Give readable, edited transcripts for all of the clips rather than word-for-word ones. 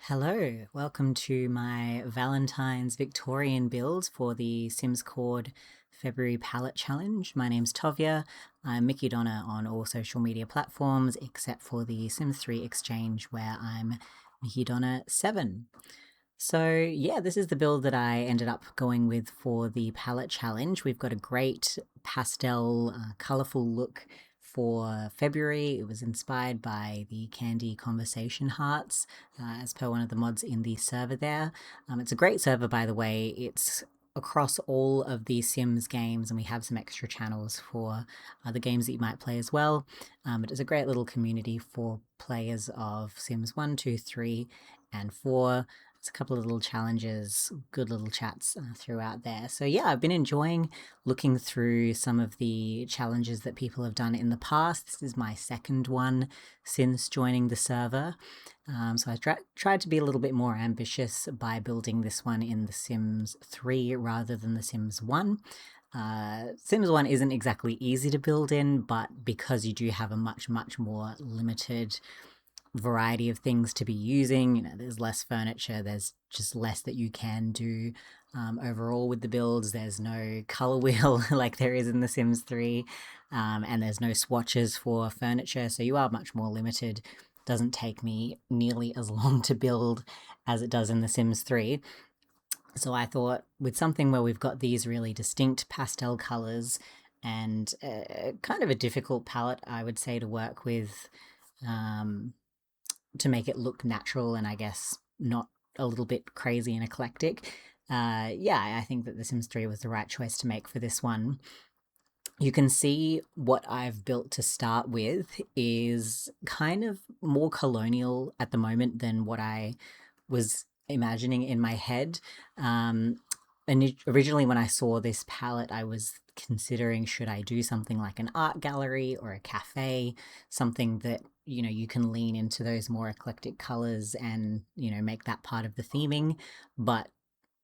Hello, welcome to my Valentine's Victorian build for the Simscord February Palette Challenge. My name's Tovia. I'm Mickey Donna on all social media platforms except for the Sims 3 Exchange where I'm Mickey Donna 7. So yeah, this is the build that I ended up going with for the palette challenge. We've got a great pastel, colourful look for February. It was inspired by the Candy Conversation Hearts, as per one of the mods in the server there. It's a great server, by the way. It's across all of the Sims games, and we have some extra channels for other games that you might play as well. It is a great little community for players of Sims 1, 2, 3, and 4. There's a couple of little challenges, good little chats throughout there. So yeah, I've been enjoying looking through some of the challenges that people have done in the past. This is my second one since joining the server. So I tried to be a little bit more ambitious by building this one in The Sims 3 rather than The Sims 1. Sims 1 isn't exactly easy to build in, but because you do have a much more limited variety of things to be using, there's less furniture, there's just less that you can do overall with the builds. There's no color wheel like there is in The Sims 3, and there's no swatches for furniture, so you are much more limited. Doesn't take me nearly as long to build as it does in The Sims 3. So I thought with something where we've got these really distinct pastel colors and kind of a difficult palette, I would say, to work with, to make it look natural and I guess not a little bit crazy and eclectic. I think that The Sims 3 was the right choice to make for this one. You can see what I've built to start with is kind of more colonial at the moment than what I was imagining in my head. And originally when I saw this palette, I was considering, should I do something like an art gallery or a cafe, something that you can lean into those more eclectic colors and make that part of the theming. But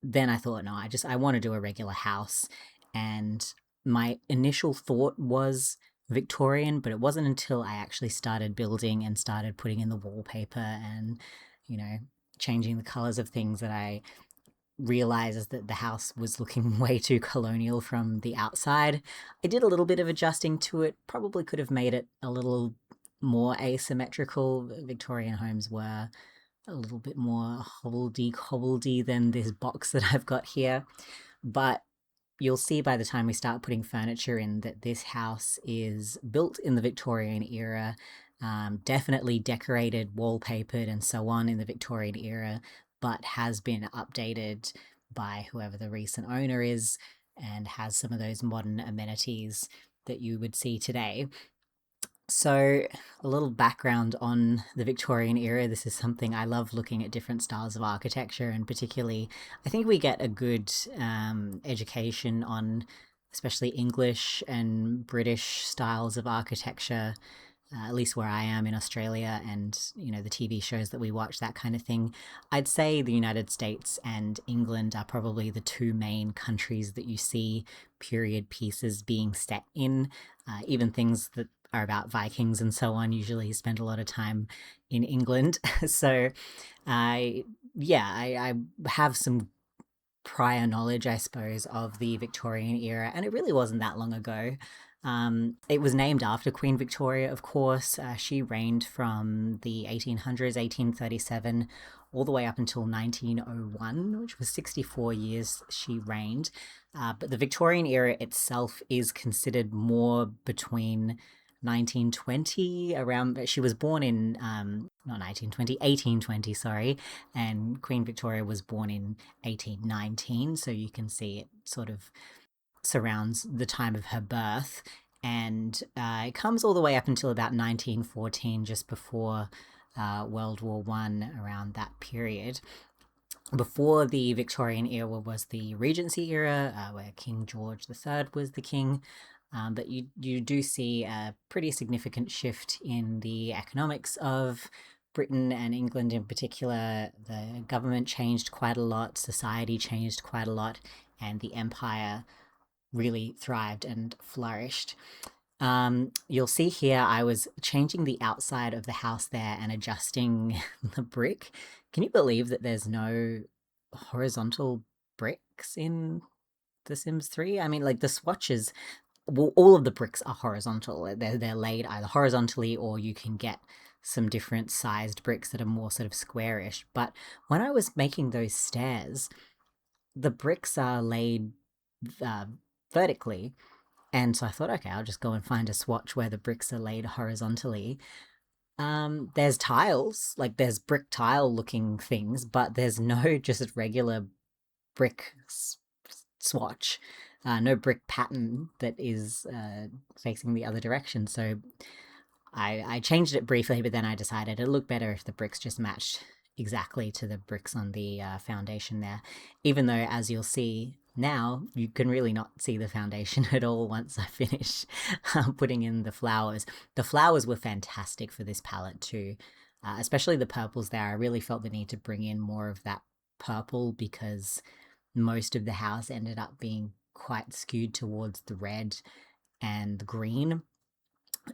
then I thought, no, I want to do a regular house. And my initial thought was Victorian, but it wasn't until I actually started building and started putting in the wallpaper and changing the colors of things that I realized that the house was looking way too colonial from the outside. I did a little bit of adjusting to it, probably could have made it a little more asymmetrical. Victorian homes were a little bit more hobbledy than this box that I've got here. But you'll see by the time we start putting furniture in that this house is built in the Victorian era, definitely decorated, wallpapered, and so on in the Victorian era, but has been updated by whoever the recent owner is and has some of those modern amenities that you would see today. So, a little background on the Victorian era. This is something I love, looking at different styles of architecture, and particularly, I think we get a good education on especially English and British styles of architecture, at least where I am in Australia, and the TV shows that we watch, that kind of thing. I'd say the United States and England are probably the two main countries that you see period pieces being set in. Even things that are about Vikings and so on usually spend a lot of time in England. So I have some prior knowledge, I suppose, of the Victorian era, and it really wasn't that long ago. It was named after Queen Victoria, of course. She reigned from the 1800s, 1837, all the way up until 1901, which was 64 years she reigned. But the Victorian era itself is considered more between 1920, around. She was born in not 1920, 1820, sorry, and Queen Victoria was born in 1819, so you can see it sort of surrounds the time of her birth, and it comes all the way up until about 1914, just before World War One, around that period. Before the Victorian era was the Regency era, where King George III was the king. But you do see a pretty significant shift in the economics of Britain and England in particular. The government changed quite a lot, society changed quite a lot, and the empire really thrived and flourished. You'll see here I was changing the outside of the house there and adjusting the brick. Can you believe that there's no horizontal bricks in The Sims 3? I mean, like the swatches, well, all of the bricks are horizontal. They're laid either horizontally, or you can get some different sized bricks that are more sort of squarish. But when I was making those stairs, the bricks are laid uh, vertically. And so I thought, okay, I'll just go and find a swatch where the bricks are laid horizontally. There's tiles, like there's brick tile looking things, but there's no just regular brick swatch, no brick pattern that is facing the other direction. So I changed it briefly, but then I decided it'd look better if the bricks just matched exactly to the bricks on the foundation there. Even though, as you'll see now, you can really not see the foundation at all once I finish putting in the flowers. The flowers were fantastic for this palette too, especially the purples there. I really felt the need to bring in more of that purple because most of the house ended up being quite skewed towards the red and the green.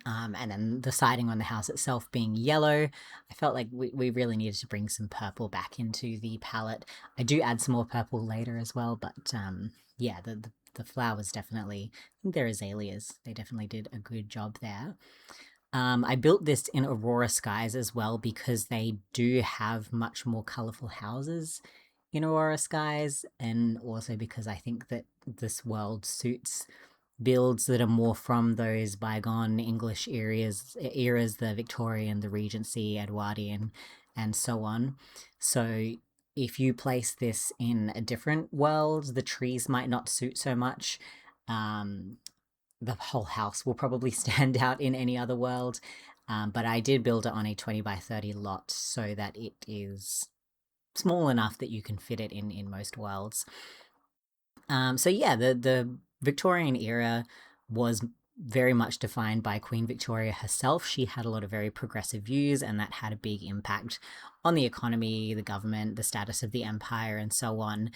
And then the siding on the house itself being yellow, I felt like we really needed to bring some purple back into the palette. I do add some more purple later as well, but yeah, the flowers definitely, I think they're azaleas. They definitely did a good job there. I built this in Aurora Skies as well because they do have much more colourful houses in Aurora Skies, and also because I think that this world suits builds that are more from those bygone English eras, the Victorian, the Regency, Edwardian, and so on. So if you place this in a different world, the trees might not suit so much. The whole house will probably stand out in any other world. But I did build it on a 20 by 30 lot so that it is small enough that you can fit it in most worlds. So yeah, the Victorian era was very much defined by Queen Victoria herself. She had a lot of very progressive views, and that had a big impact on the economy, the government, the status of the empire, and so on.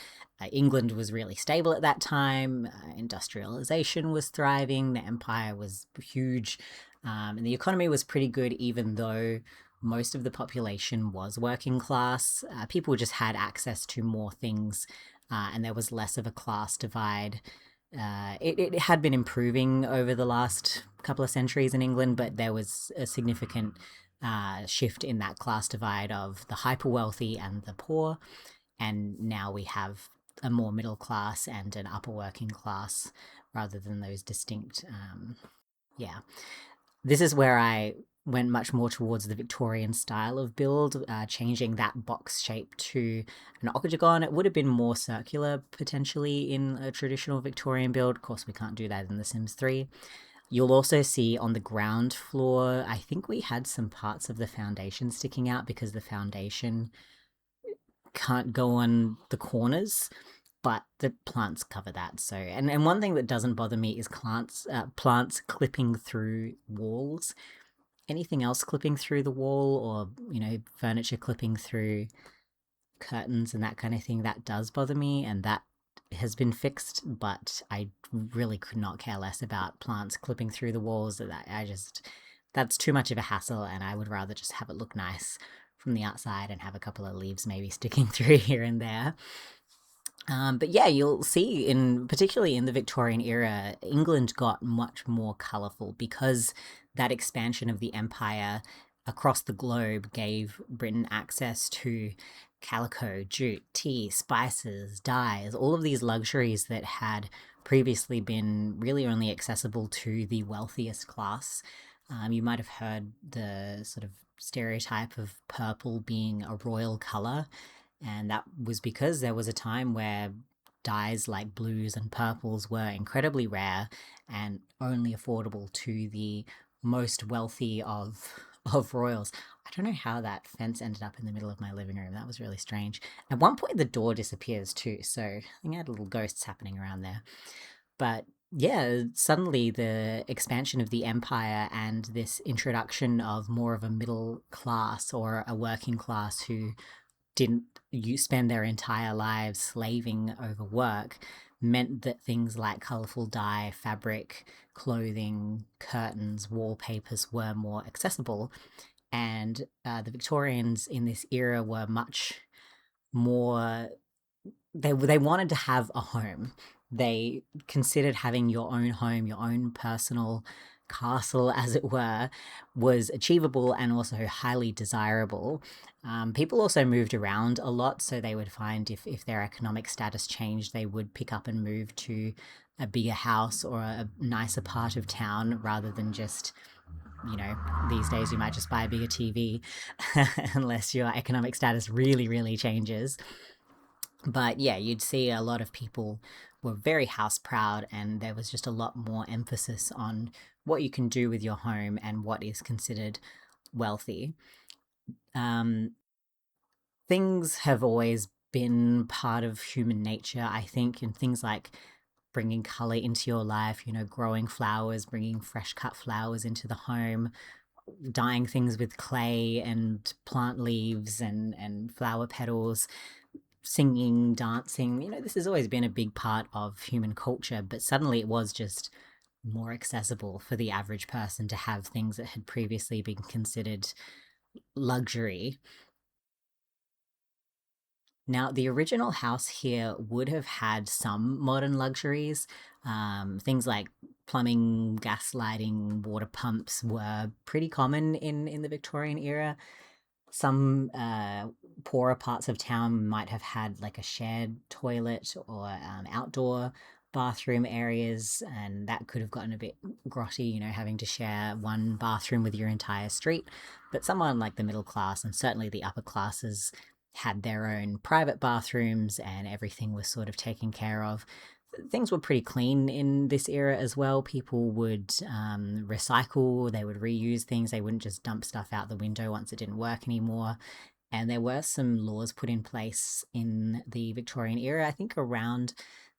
England was really stable at that time. Industrialization was thriving. The empire was huge, and the economy was pretty good, even though most of the population was working class. People just had access to more things, and there was less of a class divide. It had been improving over the last couple of centuries in England, but there was a significant shift in that class divide of the hyper wealthy and the poor, and now we have a more middle class and an upper working class rather than those distinct. Yeah, this is where I went much more towards the Victorian style of build, changing that box shape to an octagon. It would have been more circular potentially in a traditional Victorian build. Of course, we can't do that in The Sims 3. You'll also see on the ground floor, I think we had some parts of the foundation sticking out because the foundation can't go on the corners, but the plants cover that. So, and one thing that doesn't bother me is plants clipping through walls. Anything else clipping through the wall, or furniture clipping through curtains and that kind of thing, that does bother me, and that has been fixed. But I really could not care less about plants clipping through the walls. That's too much of a hassle, and I would rather just have it look nice from the outside and have a couple of leaves maybe sticking through here and there. But yeah, you'll see particularly in the Victorian era, England got much more colourful because that expansion of the empire across the globe gave Britain access to calico, jute, tea, spices, dyes, all of these luxuries that had previously been really only accessible to the wealthiest class. You might have heard the sort of stereotype of purple being a royal colour, and that was because there was a time where dyes like blues and purples were incredibly rare and only affordable to the most wealthy of royals. I don't know how that fence ended up in the middle of my living room. That was really strange. At one point, the door disappears too, so I think I had little ghosts happening around there. But yeah, suddenly the expansion of the empire and this introduction of more of a middle class or a working class who didn't spend their entire lives slaving over work meant that things like colourful dye, fabric, clothing, curtains, wallpapers were more accessible. And the Victorians in this era were much more, they wanted to have a home. They considered having your own home, your own personal castle, as it were, was achievable and also highly desirable. People also moved around a lot, so they would find if their economic status changed, they would pick up and move to a bigger house or a nicer part of town rather than just, these days you might just buy a bigger TV unless your economic status really, really changes. But yeah, you'd see a lot of people were very house proud, and there was just a lot more emphasis on what you can do with your home and what is considered wealthy. Um, Things have always been part of human nature, I think, and things like bringing color into your life, growing flowers, bringing fresh cut flowers into the home, dyeing things with clay and plant leaves and flower petals, singing, dancing. This has always been a big part of human culture, but suddenly it was just more accessible for the average person to have things that had previously been considered luxury. Now, the original house here would have had some modern luxuries. Things like plumbing, gas lighting, water pumps were pretty common in the Victorian era. Some poorer parts of town might have had like a shared toilet or outdoor bathroom areas, and that could have gotten a bit grotty, having to share one bathroom with your entire street. But someone like the middle class and certainly the upper classes had their own private bathrooms, and everything was sort of taken care of. Things were pretty clean in this era as well. People would recycle, they would reuse things, they wouldn't just dump stuff out the window once it didn't work anymore. And there were some laws put in place in the Victorian era, I think around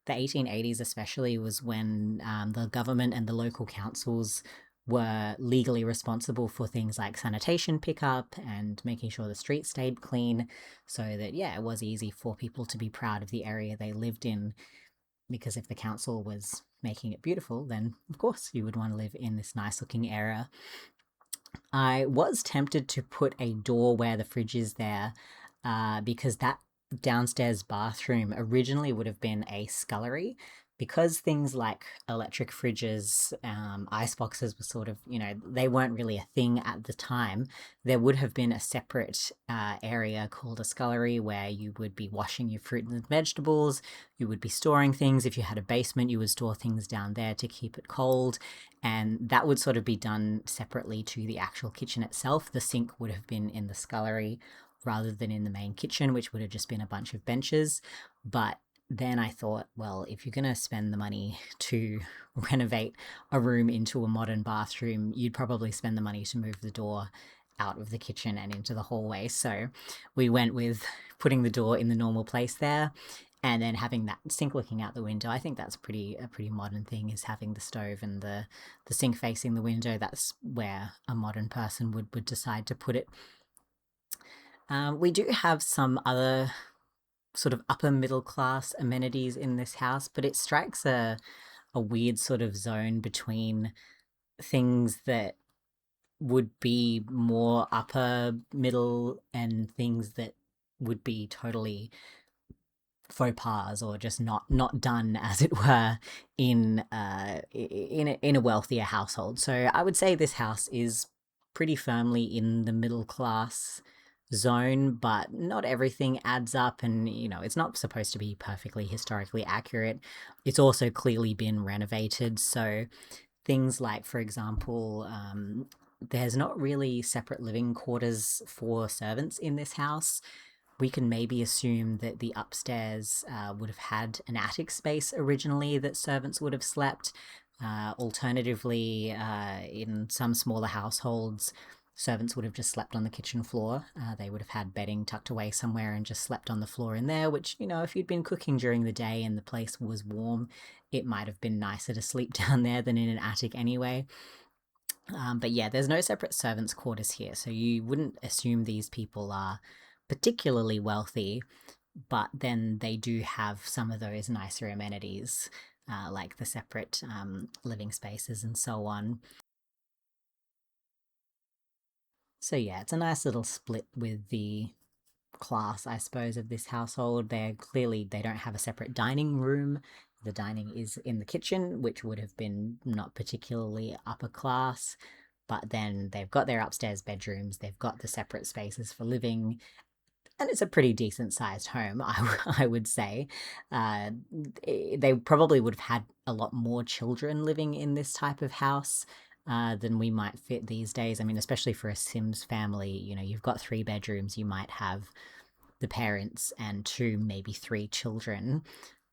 the 1880s especially, was when the government and the local councils were legally responsible for things like sanitation pickup and making sure the streets stayed clean, so that, yeah, it was easy for people to be proud of the area they lived in. Because if the council was making it beautiful, then of course you would want to live in this nice looking area. I was tempted to put a door where the fridge is there, because that downstairs bathroom originally would have been a scullery. Because things like electric fridges, ice boxes were sort of, they weren't really a thing at the time, there would have been a separate area called a scullery where you would be washing your fruit and vegetables, you would be storing things. If you had a basement, you would store things down there to keep it cold, and that would sort of be done separately to the actual kitchen itself. The sink would have been in the scullery rather than in the main kitchen, which would have just been a bunch of benches. But then I thought, well, if you're going to spend the money to renovate a room into a modern bathroom, you'd probably spend the money to move the door out of the kitchen and into the hallway. So we went with putting the door in the normal place there, and then having that sink looking out the window. I think that's a pretty modern thing, is having the stove and the sink facing the window. That's where a modern person would decide to put it. We do have some other sort of upper middle class amenities in this house, but it strikes a weird sort of zone between things that would be more upper middle and things that would be totally faux pas or just not done, as it were, in a wealthier household. So I would say this house is pretty firmly in the middle class zone, but not everything adds up, and it's not supposed to be perfectly historically accurate. It's also clearly been renovated, so things like, for example, there's not really separate living quarters for servants in this house. We can maybe assume that the upstairs would have had an attic space originally that servants would have slept. Alternatively, in some smaller households, servants would have just slept on the kitchen floor. They would have had bedding tucked away somewhere and just slept on the floor in there, which, if you'd been cooking during the day and the place was warm, it might have been nicer to sleep down there than in an attic anyway. But yeah, there's no separate servants' quarters here, so you wouldn't assume these people are particularly wealthy. but then they do have some of those nicer amenities, like the separate living spaces and so on. So yeah, it's a nice little split with the class, I suppose, of this household. They don't have a separate dining room. The dining is in the kitchen, which would have been not particularly upper class. But then they've got their upstairs bedrooms, they've got the separate spaces for living, and it's a pretty decent sized home, I would say. Uh, they probably would have had a lot more children living in this type of house. Than we might fit these days. I mean, especially for a Sims family, you've got 3 bedrooms, you might have the parents and 2, maybe 3 children.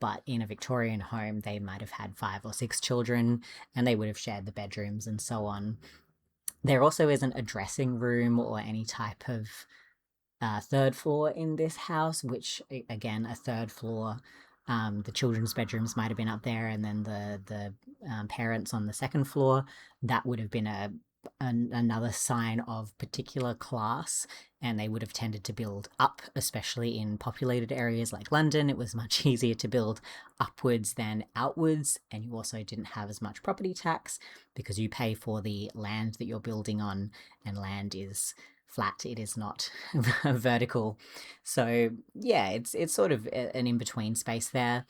But in a Victorian home, they might have had 5 or 6 children, and they would have shared the bedrooms and so on. There also isn't a dressing room or any type of third floor in this house, which, again, a third floor, the children's bedrooms might have been up there, and then the parents on the second floor. That would have been another sign of particular class, and they would have tended to build up, especially in populated areas like London. It was much easier to build upwards than outwards, and you also didn't have as much property tax because you pay for the land that you're building on, and land is flat, it is not vertical. So yeah, it's sort of an in-between space there.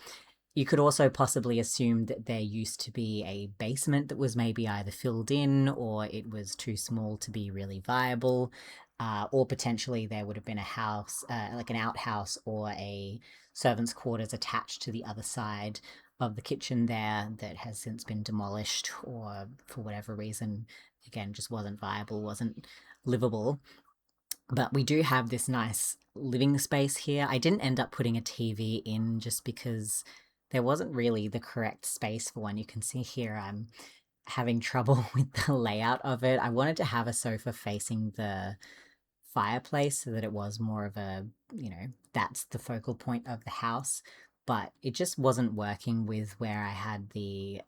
You could also possibly assume that there used to be a basement that was maybe either filled in or it was too small to be really viable. Or potentially there would have been a house, like an outhouse or a servant's quarters attached to the other side of the kitchen there that has since been demolished, or for whatever reason, again, just wasn't viable, wasn't livable. But we do have this nice living space here. I didn't end up putting a TV in just because there wasn't really the correct space for one. You can see here I'm having trouble with the layout of it. I wanted to have a sofa facing the fireplace so that it was more of a, that's the focal point of the house. But it just wasn't working with where I had the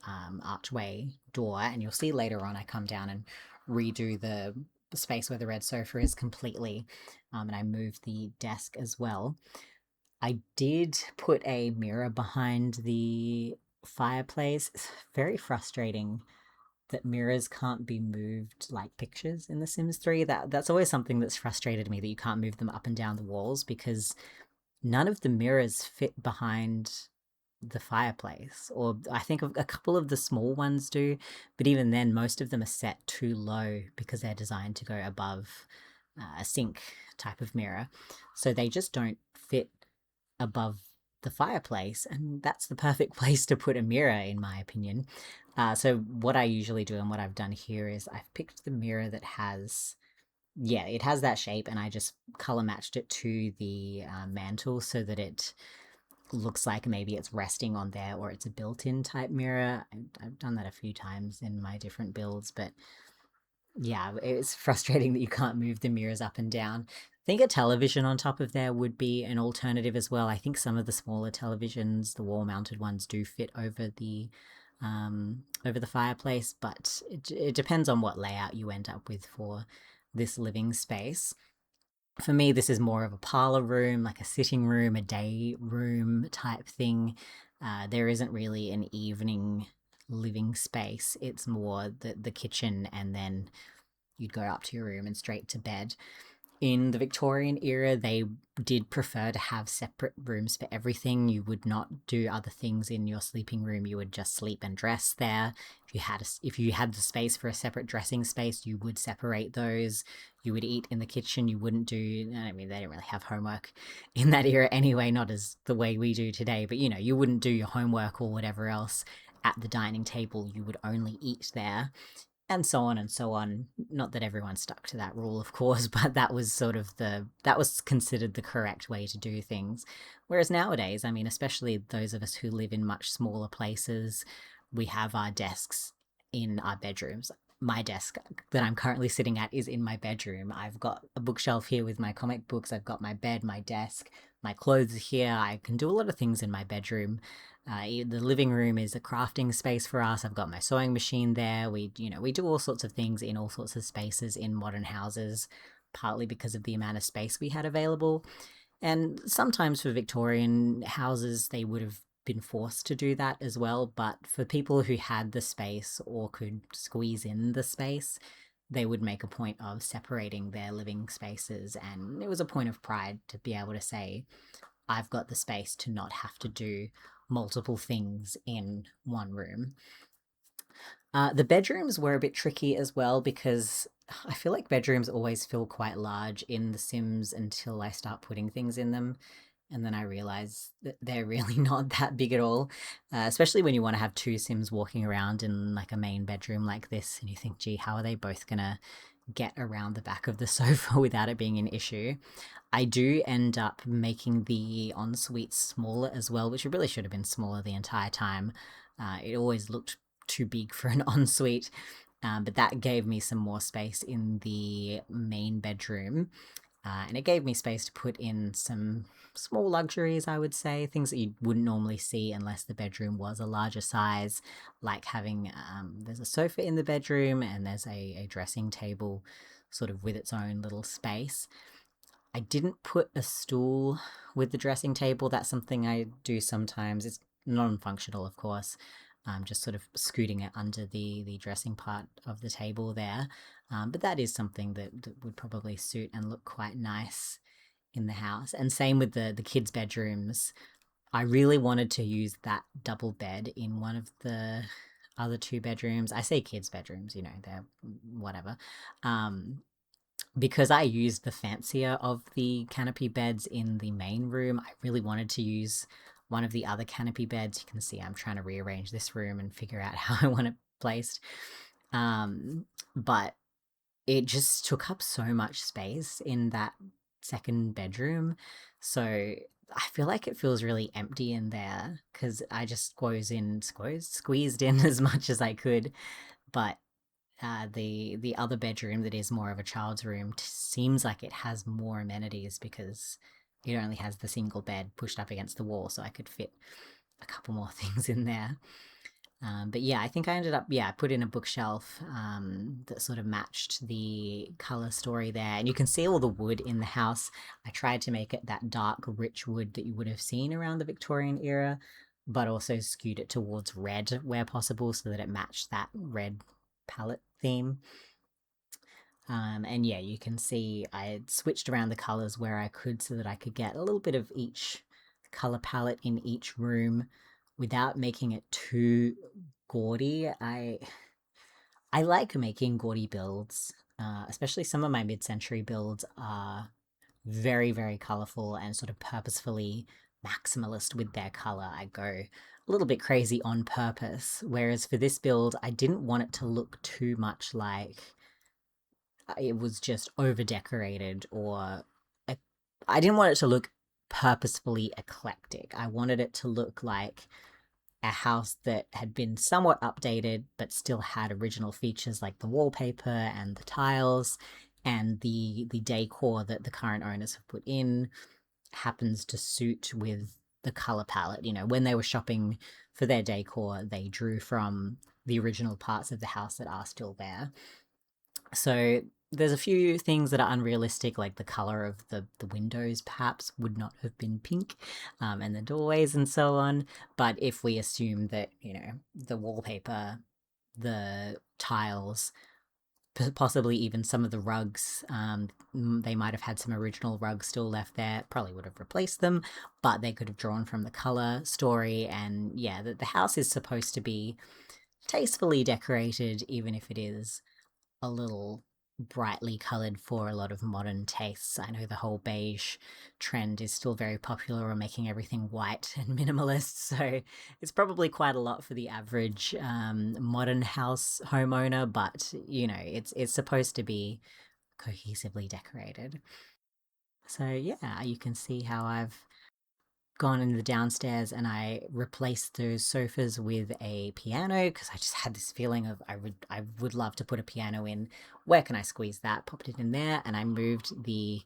archway door. And you'll see later on I come down and redo the space where the red sofa is completely. And I moved the desk as well. I did put a mirror behind the fireplace. It's very frustrating that mirrors can't be moved like pictures in The Sims 3. That's always something that's frustrated me, that you can't move them up and down the walls, because none of the mirrors fit behind the fireplace. Or I think a couple of the small ones do, but even then most of them are set too low because they're designed to go above a sink type of mirror. So they just don't fit above the fireplace, and that's the perfect place to put a mirror, in my opinion. So what I usually do and what I've done here is I've picked the mirror that has, yeah, it has that shape, and I just color matched it to the mantle so that it looks like maybe it's resting on there, or it's a built-in type mirror. I've done that a few times in my different builds, but yeah, it's frustrating that you can't move the mirrors up and down. I think a television on top of there would be an alternative as well. I think some of the smaller televisions, the wall-mounted ones, do fit over the fireplace, but it depends on what layout you end up with for this living space. For me, this is more of a parlor room, like a sitting room, a day room type thing. There isn't really an evening living space. It's more the kitchen, and then you'd go up to your room and straight to bed. In the Victorian era, they did prefer to have separate rooms for everything. You would not do other things in your sleeping room. You would just sleep and dress there. If you had the space for a separate dressing space, you would separate those. You would eat in the kitchen. You wouldn't do, I mean, they didn't really have homework in that era anyway, not as the way we do today, but you wouldn't do your homework or whatever else at the dining table. You would only eat there, and so on and so on. Not that everyone stuck to that rule, of course, but that was that was considered the correct way to do things. Whereas nowadays, I mean, especially those of us who live in much smaller places, we have our desks in our bedrooms. My desk that I'm currently sitting at is in my bedroom. I've got a bookshelf here with my comic books. I've got my bed, my desk, my clothes are here. I can do a lot of things in my bedroom. The living room is a crafting space for us. I've got my sewing machine there. We do all sorts of things in all sorts of spaces in modern houses, partly because of the amount of space we had available. And sometimes for Victorian houses, they would have been forced to do that as well. But for people who had the space or could squeeze in the space, they would make a point of separating their living spaces. And it was a point of pride to be able to say, I've got the space to not have to do multiple things in one room. The bedrooms were a bit tricky as well because I feel like bedrooms always feel quite large in The Sims until I start putting things in them. And then I realize that they're really not that big at all, especially when you want to have two Sims walking around in like a main bedroom like this. And you think, gee, how are they both going to get around the back of the sofa without it being an issue? I do end up making the ensuite smaller as well, which it really should have been smaller the entire time. It always looked too big for an ensuite, but that gave me some more space in the main bedroom. And it gave me space to put in some small luxuries, I would say, things that you wouldn't normally see unless the bedroom was a larger size, like having there's a sofa in the bedroom and there's a dressing table sort of with its own little space. I didn't put a stool with the dressing table. That's something I do sometimes. It's non-functional, of course. Just sort of scooting it under the dressing part of the table there. But that is something that would probably suit and look quite nice in the house. And same with the kids' bedrooms. I really wanted to use that double bed in one of the other two bedrooms. I say kids' bedrooms, they're whatever. Because I used the fancier of the canopy beds in the main room, I really wanted to use one of the other canopy beds. You can see I'm trying to rearrange this room and figure out how I want it placed. But it just took up so much space in that second bedroom. So I feel like it feels really empty in there because I just squeezed in as much as I could. But the other bedroom that is more of a child's room seems like it has more amenities because it only has the single bed pushed up against the wall, so I could fit a couple more things in there. But yeah, I think I ended up, I put in a bookshelf that sort of matched the color story there. And you can see all the wood in the house. I tried to make it that dark, rich wood that you would have seen around the Victorian era, but also skewed it towards red where possible so that it matched that red palette theme. And yeah, you can see I switched around the colors where I could so that I could get a little bit of each color palette in each room without making it too gaudy. I like making gaudy builds, especially some of my mid-century builds are very, very colorful and sort of purposefully maximalist with their color. I go a little bit crazy on purpose. Whereas for this build, I didn't want it to look too much like it was just over decorated or I didn't want it to look purposefully eclectic. I wanted it to look like a house that had been somewhat updated but still had original features like the wallpaper and the tiles, and the decor that the current owners have put in happens to suit with the color palette. When they were shopping for their decor, they drew from the original parts of the house that are still there. So there's a few things that are unrealistic, like the color of the windows perhaps would not have been pink, and the doorways and so on. But if we assume that, the wallpaper, the tiles, possibly even some of the rugs, they might have had some original rugs still left there, probably would have replaced them, but they could have drawn from the color story. And yeah, the house is supposed to be tastefully decorated, even if it is a little brightly coloured for a lot of modern tastes. I know the whole beige trend is still very popular, or making everything white and minimalist, so it's probably quite a lot for the average modern house homeowner, but it's supposed to be cohesively decorated. So yeah, you can see how I've gone into the downstairs and I replaced those sofas with a piano because I just had this feeling of I would love to put a piano in. Where can I squeeze that? Popped it in there, and I moved the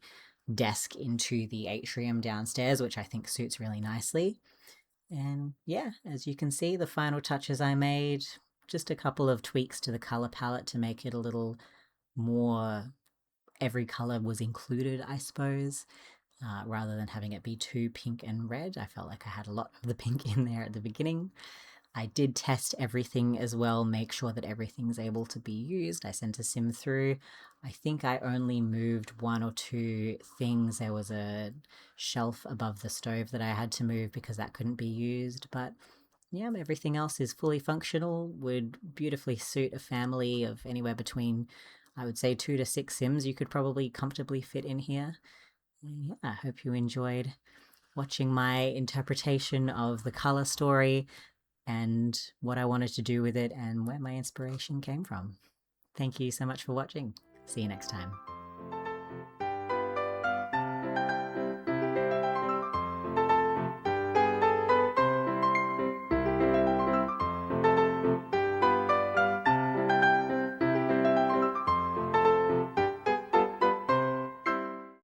desk into the atrium downstairs, which I think suits really nicely. And yeah, as you can see, the final touches I made, just a couple of tweaks to the color palette to make it a little more, every color was included, I suppose. rather than having it be too pink and red. I felt like I had a lot of the pink in there at the beginning. I did test everything as well, make sure that everything's able to be used. I sent a sim through. I think I only moved 1 or 2 things. There was a shelf above the stove that I had to move because that couldn't be used, but yeah, everything else is fully functional, would beautifully suit a family of anywhere between, I would say, 2 to 6 sims you could probably comfortably fit in here. And yeah, I hope you enjoyed watching my interpretation of the color story and what I wanted to do with it and where my inspiration came from. Thank you so much for watching. See you next time.